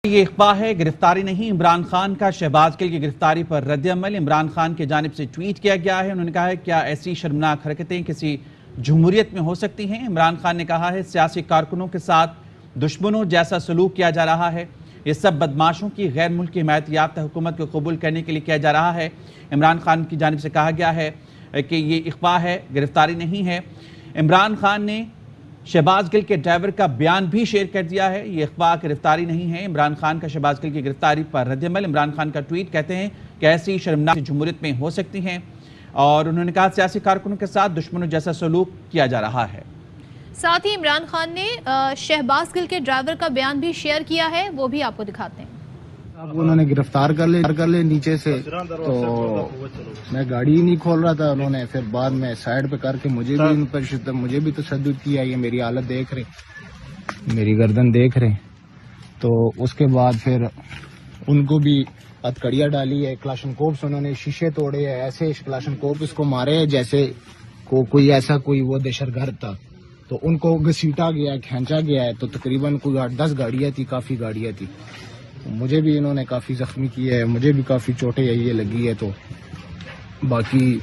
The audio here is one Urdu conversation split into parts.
یہ اخبار ہے، گرفتاری نہیں، عمران خان کا شہباز گل کی گرفتاری پر رد عمل عمران خان کی جانب سے ٹویٹ کیا گیا ہے۔ انہوں نے کہا ہے کیا ایسی شرمناک حرکتیں کسی جمہوریت میں ہو سکتی ہیں؟ عمران خان نے کہا ہے سیاسی کارکنوں کے ساتھ دشمنوں جیسا سلوک کیا جا رہا ہے، یہ سب بدماشوں کی غیر ملکی حمایت یافتہ حکومت کو قبول کرنے کے لیے کیا جا رہا ہے۔ عمران خان کی جانب سے کہا گیا ہے کہ یہ اخفاء ہے، گرفتاری نہیں ہے۔ عمران خان نے شہباز گل کے ڈرائیور کا بیان بھی شیئر کر دیا ہے، یہ اخفاء گرفتاری نہیں ہے۔ عمران خان کا شہباز گل کی گرفتاری پر رد عمل عمران خان کا ٹویٹ کہتے ہیں کہ ایسی شرمناک جمہوریت میں ہو سکتی ہیں، اور انہوں نے کہا سیاسی کارکنوں کے ساتھ دشمنوں جیسا سلوک کیا جا رہا ہے۔ ساتھ ہی عمران خان نے شہباز گل کے ڈرائیور کا بیان بھی شیئر کیا ہے، وہ بھی آپ کو دکھاتے ہیں۔ اب انہوں نے گرفتار کر لے نیچے سے، تو میں گاڑی ہی نہیں کھول رہا تھا، انہوں نے پھر بعد میں سائڈ پہ کر کے مجھے بھی تشدد کیا، یہ میری حالت دیکھ رہے، میری گردن دیکھ رہے، تو اس کے بعد پھر ان کو بھی ہتھکڑیاں ڈالی ہے، کلاشن کوپس انہوں نے شیشے توڑے ہیں، ایسے کلاشن کوپ اس کو مارے ہیں جیسے کوئی وہ دہشت گرد تھا، تو ان کو گھسیٹا گیا، کھینچا گیا ہے، تو تقریباً کوئی 8-10 گاڑیاں تھی، کافی گاڑیاں تھی، مجھے بھی انہوں نے کافی زخمی کیا ہے، مجھے بھی کافی چوٹیں یہ لگی ہے، تو باقی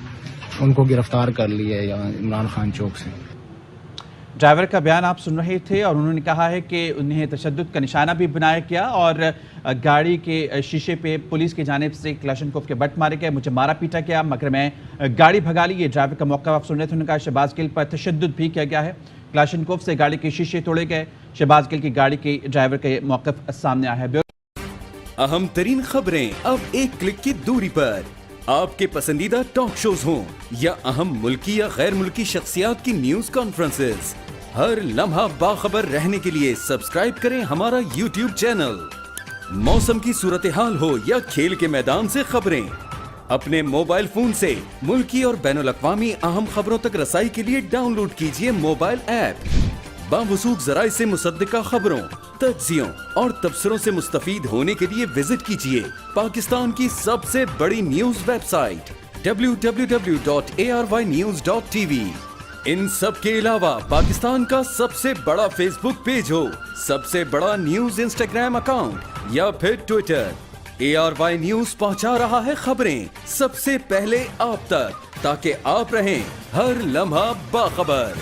ان کو گرفتار کر لیا ہے یہاں عمران خان چوک سے۔ ڈرائیور کا بیان آپ سن رہے تھے، اور انہوں نے کہا ہے کہ انہیں تشدد کا نشانہ بھی بنایا گیا، اور گاڑی کے شیشے پہ پولیس کی جانب سے کلاشنکوف کے بٹ مارے گئے، مجھے مارا پیٹا گیا مگر میں گاڑی بھگا لی۔ یہ ڈرائیور کا موقف آپ سن رہے تھے، انہوں نے کہا شہباز گل پر تشدد بھی کیا گیا ہے، کلاشنکوف سے گاڑی کے شیشے توڑے گئے۔ شہباز گل کی گاڑی کے ڈرائیور کا یہ موقف سامنے آیا ہے۔ اہم ترین خبریں اب ایک کلک کی دوری پر، آپ کے پسندیدہ ٹاک شوز ہوں یا اہم ملکی یا غیر ملکی شخصیات کی نیوز کانفرنسز، ہر لمحہ باخبر رہنے کے لیے سبسکرائب کریں ہمارا YouTube چینل۔ موسم کی صورتحال ہو یا کھیل کے میدان سے خبریں، اپنے موبائل فون سے ملکی اور بین الاقوامی اہم خبروں تک رسائی کے لیے ڈاؤن لوڈ کیجیے موبائل ایپ۔ باوثوق ذرائع سے مصدقہ خبروں، تجزیوں اور تبصروں سے مستفید ہونے کے لیے وزٹ کیجیے پاکستان کی سب سے بڑی نیوز ویب سائٹ www.arYnews.tv۔ ان سب کے علاوہ پاکستان کا سب سے بڑا فیس بک پیج ہو، سب سے بڑا نیوز انسٹاگرام اکاؤنٹ یا پھر ٹویٹر، ARY نیوز پہنچا رہا ہے خبریں سب سے پہلے آپ تک، تاکہ آپ رہیں ہر لمحہ باخبر۔